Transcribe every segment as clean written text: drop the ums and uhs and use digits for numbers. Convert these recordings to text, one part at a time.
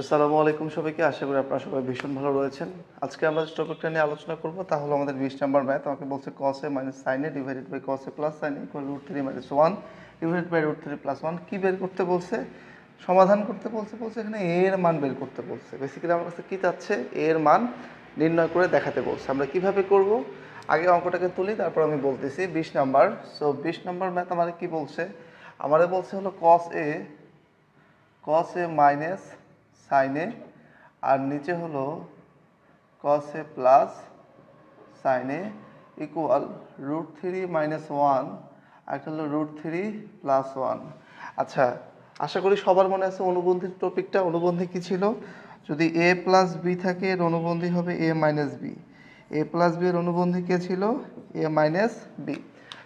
আসসালামু আলাইকুম সবাইকে। আশা করি আপনারা সবাই ভীষণ ভালো রয়েছেন। আজকে আমরা যে টপিকটা নিয়ে আলোচনা করব তা হলো আমাদের 20 নাম্বার ম্যাথ। আমাকে বলছে cos a minus sin a divided by cos a plus sin a equal √3 minus 1 divided by √3 plus 1 কি বের করতে বলছে? সমাধান করতে বলছে। এখানে a এর মান বের করতে বলছে। বেসিক্যালি আমার কাছে কি চাচ্ছে? a এর মান নির্ণয় করে দেখাতে বলছে। আমরা কিভাবে করব? আগে অঙ্কটাকে তুলি, তারপর আমি বলতেছি 20 নাম্বার। সো 20 নাম্বার ম্যাথ আমাদের কি বলছে? আমাদের বলছে হলো cos a minus sin a আর নিচে হলো cos a plus sin a equal √3 minus 1 আর একটা হলো √3 প্লাস 1। আচ্ছা, আশা করি সবার মনে আছে অনুবন্ধীর টপিকটা। অনুবন্ধী কি ছিল? যদি a প্লাস বি থাকে এর অনুবন্ধী হবে a minus B. a plus B এর অনুবন্ধী কে ছিল? a minus B.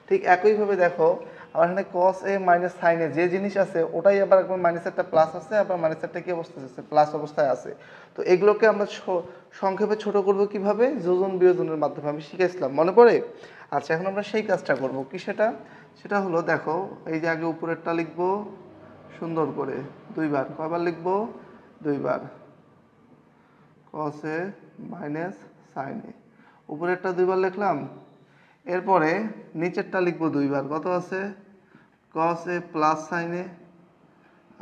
ঠিক একইভাবে দেখো আমার এখানে cos a minus sin a যে জিনিস আছে ওটাই আবার একবার মাইনাস একটা প্লাস আছে, আবার মাইনাস একটা কি অবস্থায় আছে? প্লাস অবস্থায় আছে। তো এগুলোকে আমরা সংক্ষেপে ছোট করব কিভাবে? যোজন বিয়োজনের মাধ্যমে আমি শিখেছিলাম, মনে পড়ে? আচ্ছা, এখন আমরা সেই কাজটা করব। কি সেটা? সেটা হলো দেখো, এই যে আগে উপরেরটা লিখবো সুন্দর করে দুইবার। কয়বার লিখবো? দুইবার। cos a minus sin a উপরেরটা দুইবার লিখলাম। এরপরে নিচেরটা লিখবো দুইবার। কত আছে? cos a plus sin a।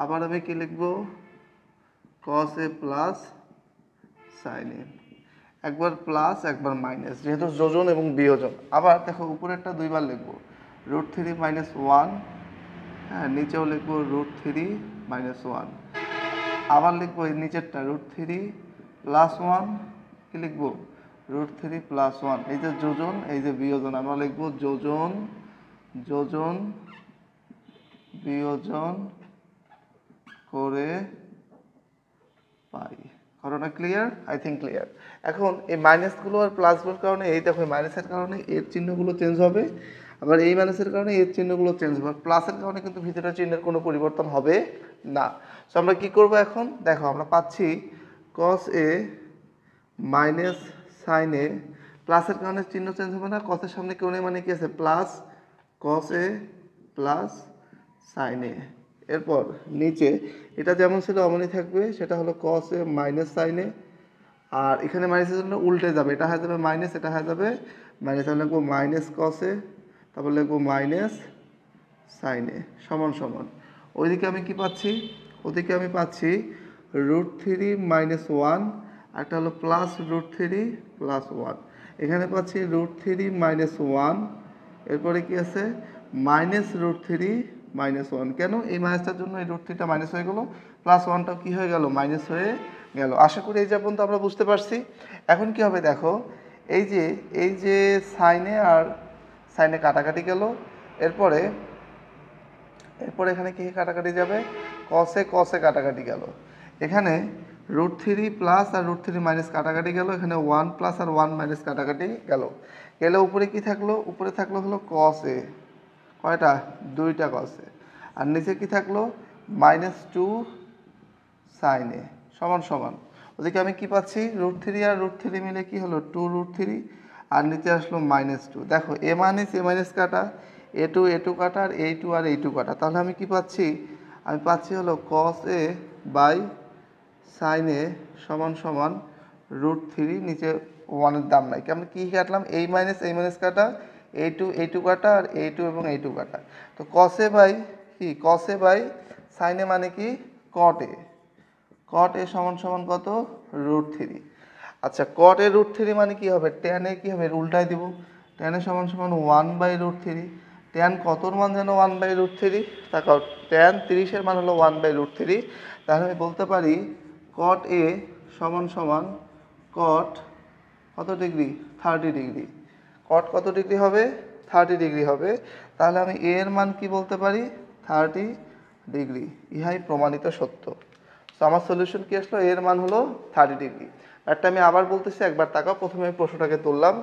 আবার আমি কি লিখবো? cos a plus sin a। একবার প্লাস একবার মাইনাস, যেহেতু যোজন এবং বিয়োজন। আবার দেখো উপরেরটা দুইবার লিখবো, √3 মাইনাস 1। হ্যাঁ, নিচেও লিখবো √3 মাইনাস 1। আবার লিখবো এই নিচেরটা √3 প্লাস 1। কি লিখবো? √3 প্লাস 1। এই যে যোজন, এই যে বিয়োজন, আমরা লিখবো যোজন যোজন বিয়োজন করে পাই। ঘটনা ক্লিয়ার? I think clear. এখন এই মাইনাসগুলো আর প্লাসগুলোর কারণে, এই দেখো মাইনাসের কারণে এর চিহ্নগুলো চেঞ্জ হবে, আবার এই মাইনাসের কারণে এর চিহ্নগুলো চেঞ্জ হবে। প্লাসের কারণে কিন্তু ভিতরে চিহ্নের কোনো পরিবর্তন হবে না। সো আমরা কি করব এখন? দেখো আমরা পাচ্ছি cos a minus sin a। প্লাসের কারণে চিহ্ন চেঞ্জ হবে না, cos এর সামনে কেউ নেই মানে কি আছে? Plus cos a plus sin a। এরপর নিচে এটা যেমন ছিল অমনই থাকবে, সেটা হলো cos a minus sin a। আর এখানে মাইনাসের জন্য উল্টে যাবে, এটা হয়ে যাবে মাইনাস, এটা হয়ে যাবে মাইনাস। আমি লিখবো মাইনাস cos a, তারপর লিখবো মাইনাস sin a সমান সমান। ওইদিকে আমি কি পাচ্ছি? ওদিকে আমি পাচ্ছি √3 মাইনাস 1, একটা হলো প্লাস √3 প্লাস 1। এখানে পাচ্ছি √3 মাইনাস 1, এরপরে কি আছে? Minus √3 minus 1। কেন? এই মাইনাসটার জন্য এই √3টা মাইনাস হয়ে গেল, প্লাস 1টাও কি হয়ে গেল? মাইনাস হয়ে গেল। আশা করি এই পর্যন্ত আমরা বুঝতে পারছি। এখন কি হবে দেখো, এই যে সাইনে আর সাইনে কাটাকাটি গেল। এরপরে এখানে কি কাটাকাটি যাবে? কসে কাটাকাটি গেল। এখানে √3 প্লাস আর √3 মাইনাস কাটাকাটি গেল। এখানে 1 প্লাস আর 1 মাইনাস কাটাকাটি গেল। উপরে কি থাকলো? উপরে থাকলো হলো cos a। কয়টা? দুইটা cos a। আর নিচে কি থাকলো? -2 sin a সমান সমান। ওদিকে আমি কি পাচ্ছি? √3 আর √3 মিলে কি হলো? 2√3। আর নিচে আসলো -2। দেখো a মাইনাস কাটা, a2 কাটা, আর a2 আর a2 কাটা। তাহলে আমি কি পাচ্ছি? আমি পাচ্ছি হলো cos a by sin a সমান সমান √3। নিচে 1-এর দাম নাই, আমি কি কাটলাম? এই মাইনাস কাটা, a2 কাটা, আর a2 এবং a2 কাটা। তো cos a বাই কি? cos a by sin a মানে কি? cot a। cot a সমান সমান কত? √3। আচ্ছা, cot a √3 মানে কি হবে? tan a কি হবে? উল্টায় দিব। tan a সমান সমান 1/√3। tan কতর মান যেন 1/√3? দেখো tan 30-এর মান হলো 1/√3। তাহলে আমি বলতে পারি cot a সমান সমান cot কত ডিগ্রি? 30 ডিগ্রি। cot কত ডিগ্রি হবে? 30 ডিগ্রি হবে। তাহলে আমি a এর মান কি বলতে পারি? 30 ডিগ্রি। ইহাই প্রমাণিত সত্য। তো আমার সলিউশন কি আসলো? এর মান হলো 30 ডিগ্রি। একটা আমি আবার বলতেছি, একবার তাকাও। প্রথমে আমি প্রশ্নটাকে তুললাম,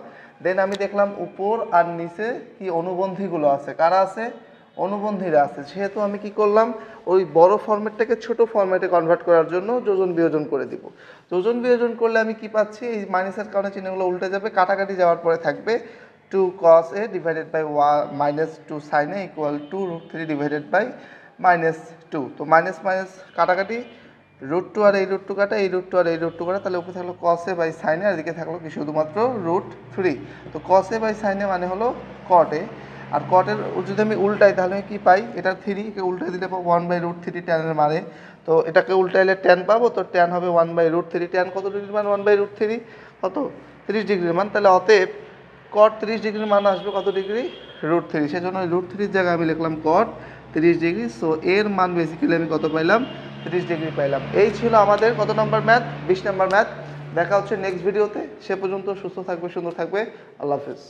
দেন আমি দেখলাম উপর আর নিচে কি অনুবন্ধীগুলো আছে। কারা আছে? অনুবন্ধীরা আছে। সেহেতু আমি কি করলাম? ওই বড় ফরম্যাটটাকে ছোট ফরম্যাটে কনভার্ট করার জন্য যোজন বিয়োজন করে দিব। যোজন বিয়োজন করলে আমি কি পাচ্ছি? এই মাইনাসের কারণে চিহ্নগুলো উল্টে যাবে, কাটাকাটি যাওয়ার পরে থাকবে 2 cos a divided by -2 sin a equal to √3 divided by -2। তো মাইনাস মাইনাস কাটাকাটি, √2 আর এই √2 কাটা, এই √2 আর এই √2 কাটা, তাহলে উপরে থাকলো cos a by sin a, আর এদিকে থাকলো কি শুধুমাত্র √3। তো cos a by sin a মানে হলো cot a, আর cot এর যদি আমি উল্টাই তাহলে আমি কি পাই, এটা 3 কে উল্টাই দিলে পাবো 1/√3 tan এর মানে। তো এটাকে উল্টাইলে tan পাবো, তো tan হবে 1/√3। tan কত ডিগ্রির মান? 1/√3, কত 30 ডিগ্রির মান। তাহলে অতএব cot 30 ডিগ্রির মান আসবে কত ডিগ্রি? √3। সেজন্য √3 এর জায়গায় আমি লিখলাম cot 30 ডিগ্রি। সো এর মান বেসিক্যালি আমি কত পাইলাম? 30 ডিগ্রি পাইলাম। এই ছিল আমাদের কত নম্বর ম্যাথ? 20 নম্বর ম্যাথ। দেখা হচ্ছে নেক্সট ভিডিওতে। সে পর্যন্ত সুস্থ থাকবে, সুন্দর থাকবে। আল্লাহ হাফেজ।